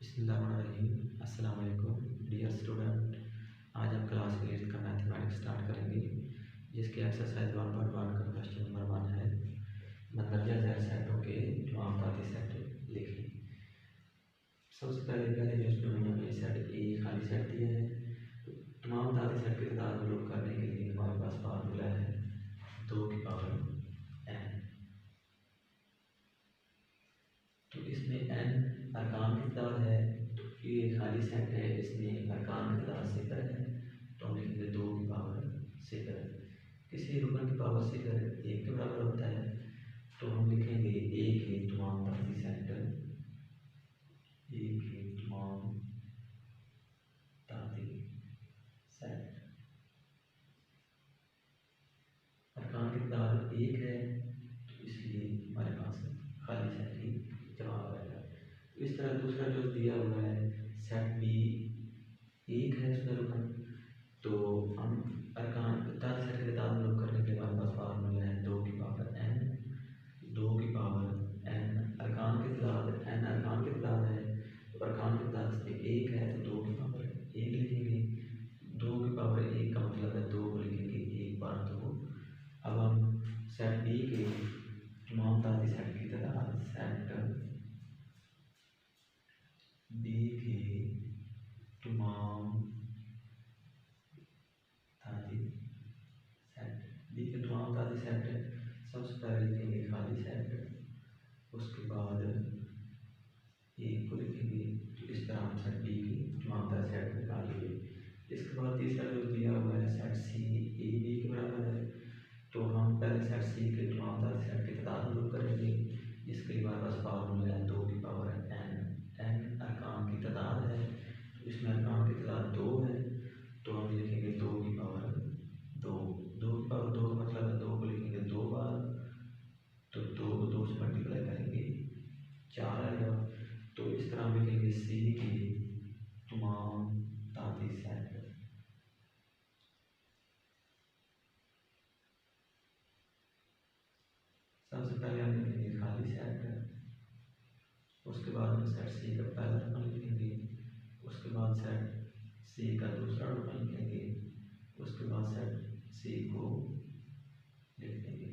बिस्मिल्लाहिर्रहमानिर्रहीम। अस्सलाम वालेकुम डियर स्टूडेंट। आज हम क्लास 8 का मैथमेटिक्स स्टार्ट करेंगे, जिसकी एक्सरसाइज 1.1 का क्वेश्चन नंबर 1 है। मंदरजा ज़ैर सेटों के तमाम ताती सेट लिखें। सबसे पहले जो इसमें हमें सेट ए खाली सेट दिया है, तो तमाम ताती सेट की तादाद मालूम करने के लिए हमारे पास फार्मूला है 2 की पावर n। तो इसमें n अरकान की तादाद है, तो ये खाली सेट है, इसमें अरकान की तादाद सिफर है, तो हम लिखेंगे 2 की पावर सिफर। किसी रुकन की पावर सिफर 1 के बराबर होता है, तो हम लिखेंगे ए के तमाम ताती सेट, ए के तमाम ताती सेट। अरकान की तादाद 1 है, तो इसलिए हमारे पास खाली सेट ही जवाब आएगा। इस तरह दूसरा जो दिया हुआ है सेट बी 1 है, उसमें रुकन, तो हम अरकान ताती सेट की तादाद मालूम करने के लिए हमारे पास फार्मूला है 2 की पावर n। 2 की पावर n अरकान की तादाद, n अरकान की तादाद है, तो अरकान की तादाद इसमें 1 है, तो 2 की पावर 1 लिखेंगे। 2 की पावर 1 का मतलब है 2 को लिखेंगे 1 बार 2। अब हम सेट बी के तमाम ताती सेट की तादाद, सेट बी के तमाम ताती सेट, बी के तमाम ताती सेट सबसे पहले लिखेंगे खाली सेट, उसके बाद एक को लिखेंगे। तो इस तरह हम सेट बी की तमाम ताती सेट निकाल लेंगे। इसके बाद तीसरा जो दिया हुआ है सेट सी ए बी के बराबर है, तो हम पहले सेट सी के तमाम ताती सेट की तादाद मालूम करेंगे, जिसके लिए हमारे पास फार्मूला है 2 की पावर n। n अरकान की तादाद है, तो इसमें अरकान की तादाद 2 है, तो हम लिखेंगे 2 की पावर 2। 2 की पावर 2 का मतलब है 2 को लिखेंगे 2 बार, तो 2 को 2 से मल्टीप्लाई करेंगे 4 आएगा। तो इस तरह हम लिखेंगे सी की तमाम ताती सेट। सबसे पहले हम लिखेंगे खाली सेट, उसके बाद हम सेट सी का पहला रुकन लिखेंगे, उसके बाद सेट सी का दूसरा रुकन लिखेंगे, उसके बाद सेट सी को लिखेंगे।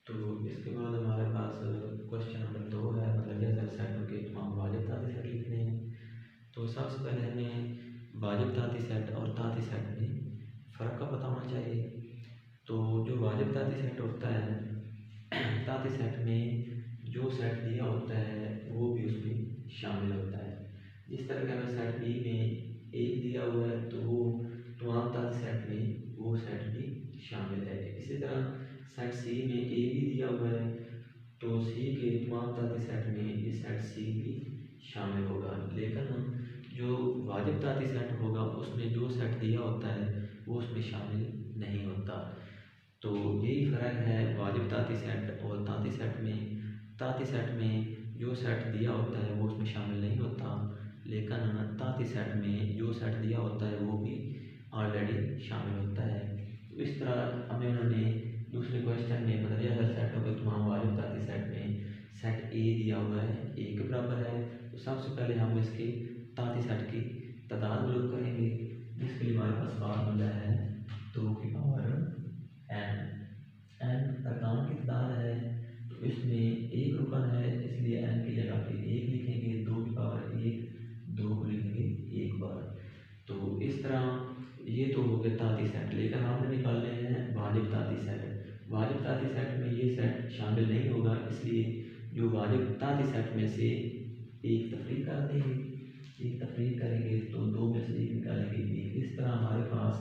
तो इसके बाद हमारे पास क्वेश्चन नंबर 2 है, मतलब ज़ैर सेटों के तमाम वाजिब ताती सेट लिखने हैं। तो सबसे पहले हमें वाजिब ताती सेट और ताती सेट में फ़र्क का पता होना चाहिए। तो जो वाजिब ताती सेट होता है, ताती सेट में जो सेट दिया होता है वो भी उसमें शामिल होता है। जिस तरह के हमें सेट बी में 1 दिया हुआ है, तो वो तमाम ताती सेट में वो सेट भी शामिल है। इसी तरह सेट सी में ए भी दिया हुआ है, तो सी के तमाम ताती सेट में ये सेट सी भी शामिल होगा। लेकिन जो वाजिब ताती सेट होगा उसमें जो सेट दिया होता है वो उसमें शामिल नहीं होता। तो यही फ़र्क है वाजिब ताती सेट और ताती सेट में। ताती सेट में जो सेट दिया होता है वो उसमें शामिल नहीं होता, लेकिन ताती सेट में जो सेट दिया होता है वो भी ऑलरेडी शामिल होता है। तो इस तरह हमें उन्होंने दूसरे क्वेश्चन में मतलब ज़ैर सेटों के तमाम वाजिब ताती सेट में सेट ए दिया हुआ है 1 के बराबर है, तो सबसे पहले हम इसके ताती सेट की तादाद मालूम करेंगे, जिसके लिए हमारे पास फार्मूला है 2 की पावर n। n अरकान की तादाद है, तो इसमें एक रुकन है, इसलिए n की जगह पे 1 लिखेंगे। 2 की पावर 1, 2 को लिखेंगे 1 बार। तो इस तरह ये तो हो गए ताती सेट, लेकिन हमने निकालने हैं वाजिब ताती सेट। वाजिब ताती सेट में ये सेट शामिल नहीं होगा, इसलिए जो वाजिब ताती सेट में से एक तफरीक कर देंगे। एक तफरीक करेंगे तो 2 में से 1 निकालेंगे 1। इस तरह हमारे पास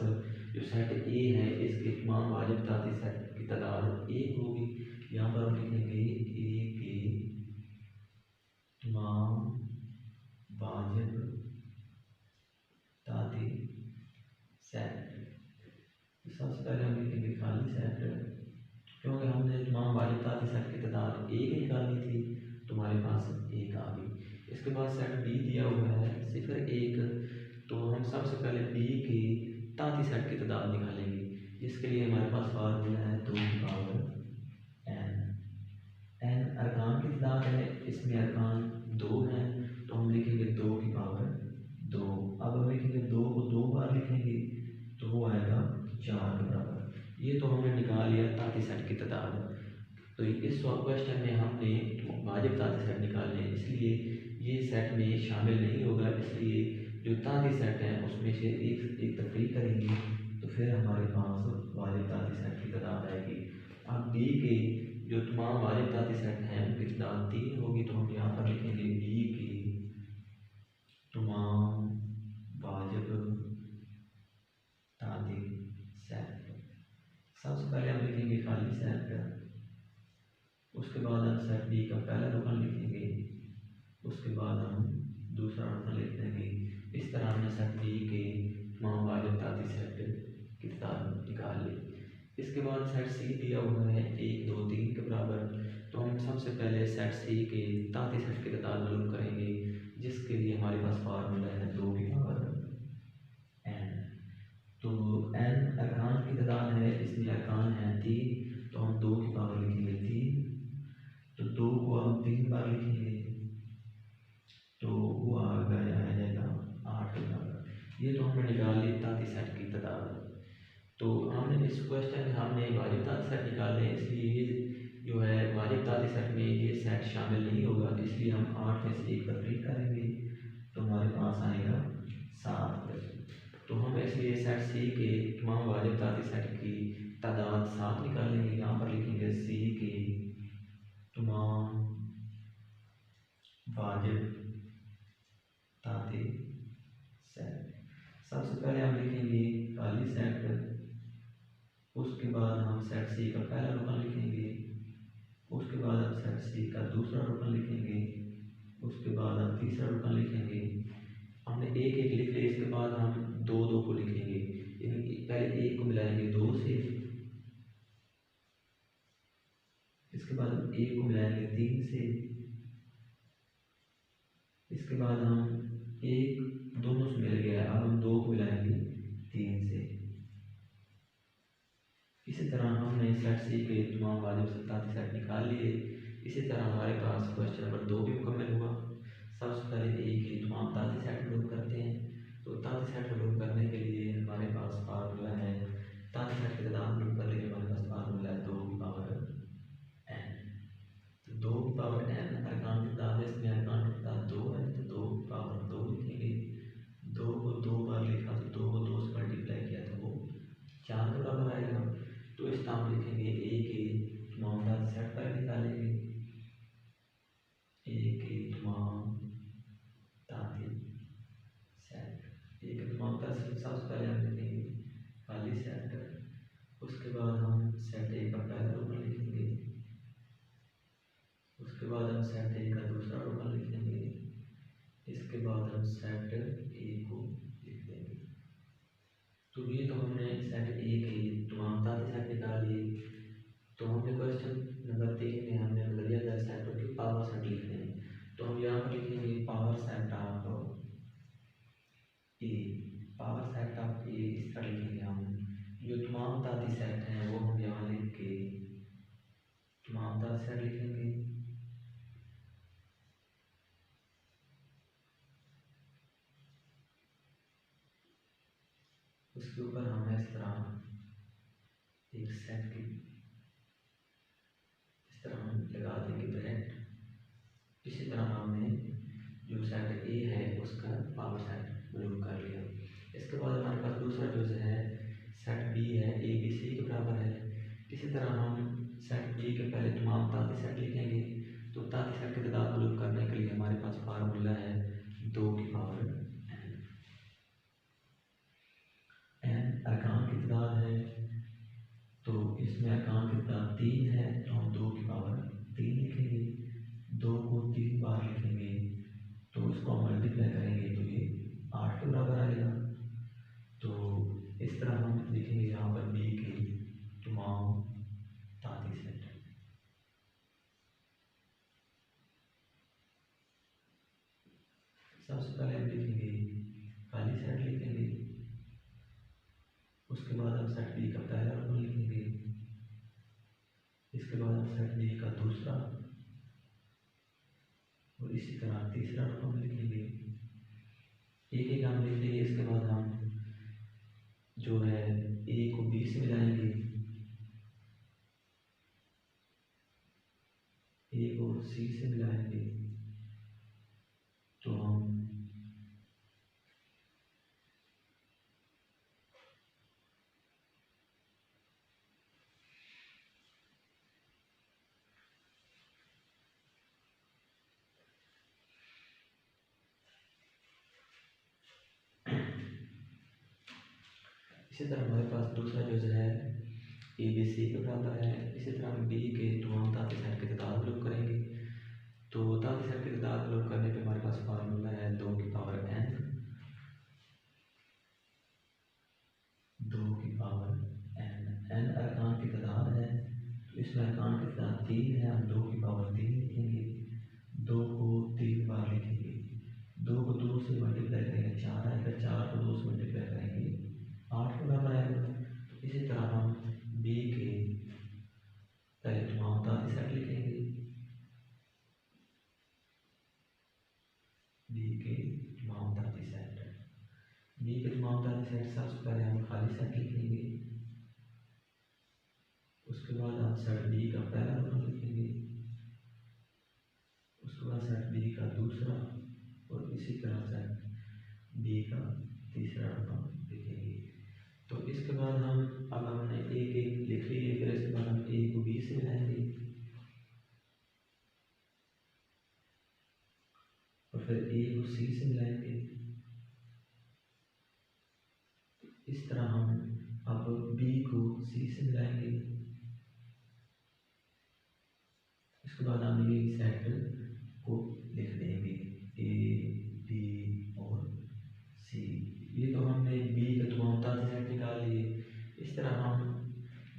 जो सेट ए है इसके तमाम वाजिब ताती सेट की तादाद 1 होगी। यहाँ पर हम लिखेंगे ए के तमाम वाजिब ताती सेट। सबसे पहले हम लिखेंगे खाली सेट, क्योंकि हमने तमाम वाजिब ताती सेट की तादाद 1 निकालनी थी, तो हमारे पास 1 आ गई। इसके बाद सेट बी दिया हुआ है 0 1, तो हम सबसे पहले बी की ताती सेट की तादाद निकालेंगे, जिसके लिए हमारे पास फार्मूला है 2 की पावर n। n अरकान की तादाद है, इसमें अरकान 2 हैं, तो हम लिखेंगे इस क्वेश्चन में हमने वाजिब ताती सेट निकालने हैं, इसलिए ये सेट में शामिल नहीं होगा, इसलिए जो ताती सेट है उसमें से एक तफरीक करेंगे तो फिर हमारे पास वाजिब ताती सेट की तादाद आएगी। अब बी के जो तमाम वाजिब ताती सेट हैं उनकी तादाद 3 होगी, तो हम यहाँ पर लिखेंगे बी के तमाम वाजिब ताती सेट। सबसे पहले हम लिखेंगे खाली सेट, उसके बाद हम सेट बी का पहला रुकन लिखेंगे, उसके बाद हम दूसरा रुकन लिख देंगे। इस तरह हमने सेट बी के तमाम वाजिब ताती सेट की तादाद निकाल ली। इसके बाद सेट सी दिया हुआ है 1 2 3 के बराबर, तो हम सबसे पहले सेट सी के ताती सेट की तादाद मालूम करेंगे, जिसके लिए हमारे पास फार्मूला है 2 की पावर n। तो n अरकान की तादाद है, इसमें अरकान है 3, तो हम 2 की पावर लिखेंगे 3, तो 2 को हम 3 बार लिखेंगे तो वो आ जाएगा 8 बराबर। ये तो हमने निकाल ली ताती सेट की तादाद। तो हमने इस क्वेश्चन में हमने वाजिब ताती सेट निकाले, इसलिए ये जो है वाजिब ताती सेट में ये सेट शामिल नहीं होगा, इसलिए हम 8 में से एक तफरीक करेंगे तो हमारे पास आएगा 7। तो हम इसलिए सेट सी के तमाम वाजिब ताती सेट की तादाद 7 निकालेंगे। यहाँ पर लिखेंगे सी के तमाम वाजिब ताती सेट। सबसे पहले हम लिखेंगे खाली सेट, उसके बाद हम सेट सी का पहला रुकन लिखेंगे, उसके बाद हम सेट सी का दूसरा रुकन लिखेंगे, उसके बाद हम तीसरा रुकन लिखेंगे। हमने एक एक लिख लिया, इसके बाद हम दो दो को लिखेंगे, पहले एक को मिलाएंगे 2 से, इसके बाद हम एक को मिलाएंगे 3 से, इसके बाद हम एक दोनों से मिल गया, अब हम 2 को मिलाएंगे 3 से। इसी तरह हमने सेट सी के तमाम वाजिब ताती सेट निकाल लिए। इसी तरह हमारे पास क्वेश्चन नंबर 2 भी मुकम्मल हुआ। सबसे पहले ए के तमाम ताती सेट मालूम करते हैं। तो ताती सेट मालूम करने के लिए हमारे पास फार्मूला है, ताती सेट की तादाद मालूम करने के लिए हमारे पास फार्मूला है 2 की पावर n। तो 2 की पावर n अरकान की तादाद है, इसमें अरकान की तादाद 2 है, तो 2 की पावर 2 लिखेंगे। 2 को 2 बार लिखा तो 2 को 2 से मल्टीप्लाई किया तो वो 4 के बराबर आएगा। तो इस तरह लिखेंगे ए के तमाम ताती सेट पर निकालेंगे, ए के तमाम ताती सेट, ए के तमाम ताती सेट सबसे पहले हम लिखेंगे खाली सेट, उसके बाद हम सेट ए का पहला रुकन लिखेंगे, उसके बाद हम सेट ए का दूसरा रुकन लिखेंगे, इसके बाद हम सेट ए को लिख देंगे। तो ये तो हमने सेट ए के तमाम ताती सेट निकाल लिए। तो हमने क्वेश्चन नंबर 3 में हमने नजरिया दर सेटों की पावर सेट लिखने हैं। तो हम यहाँ पर लिखेंगे power set of A. Power set of A इस तरह लिखेंगे हम, जो तमाम ताती सेट हैं वो हम यहाँ लिख के तमाम ताती सेट लिखेंगे। उसके ऊपर हम इस तरह एक सेट की इस तरह हम लगा देंगे ब्रैकेट। इसी तरह हमने जो सेट ए है उसका पावर सेट मालूम कर लिया। इसके बाद हमारे पास दूसरा जो है सेट बी है, ए बी सी के बराबर है। इसी तरह हम सेट बी के पहले तमाम ताती सेट लिखेंगे। तो ताती सेट की तादाद मालूम करने के लिए हमारे पास फार्मूला है 2 की पावर n अरकान की तादाद है, तो इसमें अरकान की तादाद 3 है, तो हम 2 की पावर 3 लिखेंगे। 2 को 3 बार लिखेंगे तो इसको हम मल्टीप्लाई करेंगे तो ये 8 के बराबर आएगा। तो इस तरह हम लिखेंगे यहाँ पर बी के तमाम ताती सेट। सबसे पहले हम लिखेंगे खाली सेट लिखेंगे, उसके बाद हम सेट बी का पहला रुकन लिखेंगे, इसके बाद हम सेट बी का दूसरा और इसी तरह तीसरा रुकन लिखेंगे। एक एक हम लिख लेंगे। इसके बाद हम जो है ए को बी से मिलाएंगे, सी से मिलाएंगे तो हम इसी तरह हमारे पास दूसरा जो है ए बी सी के बराबर है। इसी तरह हम बी के तमाम ताती सेट की तादाद लोग करेंगे। तो ताती सेट की तादाद लोग करने पे हमारे पास फार्मूला है 2 की पावर n, 2 की पावर n अरकान की तादाद है। तो इसमें अरकान की तादाद 3 है, हम 2 की पावर 3 लिखेंगे, 2 को 3 बार लिखेंगे, 2 को 2 से मल्टीप्लाई करेंगे 4 आएगा, 4 को 2 से मल्टीप्लाई करेंगे 8 के बराबर आएगा। तो इसी तरह हम बी के पहले तमाम ताती सेट लिखेंगे, बी के तमाम ताती सेट, बी के तमाम ताती सेट सबसे पहले हम खाली सेट लिखेंगे, उसके बाद हम सेट बी का पहला रोमन लिखेंगे, उसके बाद सेट बी का दूसरा और इसी तरह सेट बी का तीसरा रोमन लिखेंगे। तो इसके बाद हम अब हमने एक एक लिख ली है, फिर इसके बाद हम ए को बी से मिलाएंगे और फिर ए को सी से मिलाएंगे। इस तरह हम अब बी को सी से मिलाएंगे। इसके बाद हम ये सेट को लिख देंगे ए बी और सी। ये तो हमने बी के तमाम ताती सेट निकाल लिए। इस तरह हम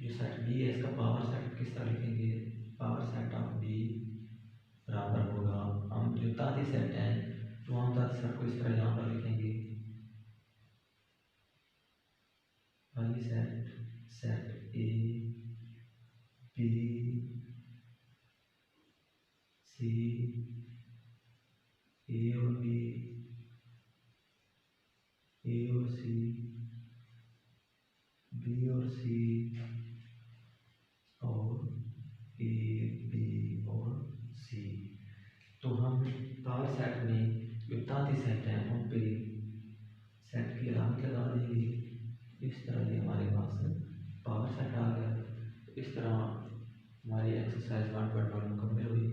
जो सेट बी है इसका पावर सेट किस तरह लिखेंगे, पावर सेट ऑफ बी बराबर होगा, हम जो ताती सेट है तमाम ताती सेट को इस तरह यहाँ पर लिखेंगे, खाली set, set A B C, A और बी, ए और सी, बी और सी और ए बी और सी। तो हम पावर सेट में जो ताती सेट हैं उन पे सेट की अलामत लगा देंगे। इस तरह ये हमारे पास पावर सेट आ गया। इस तरह हमारी एक्सरसाइज 1.1 मुकम्मल हुई।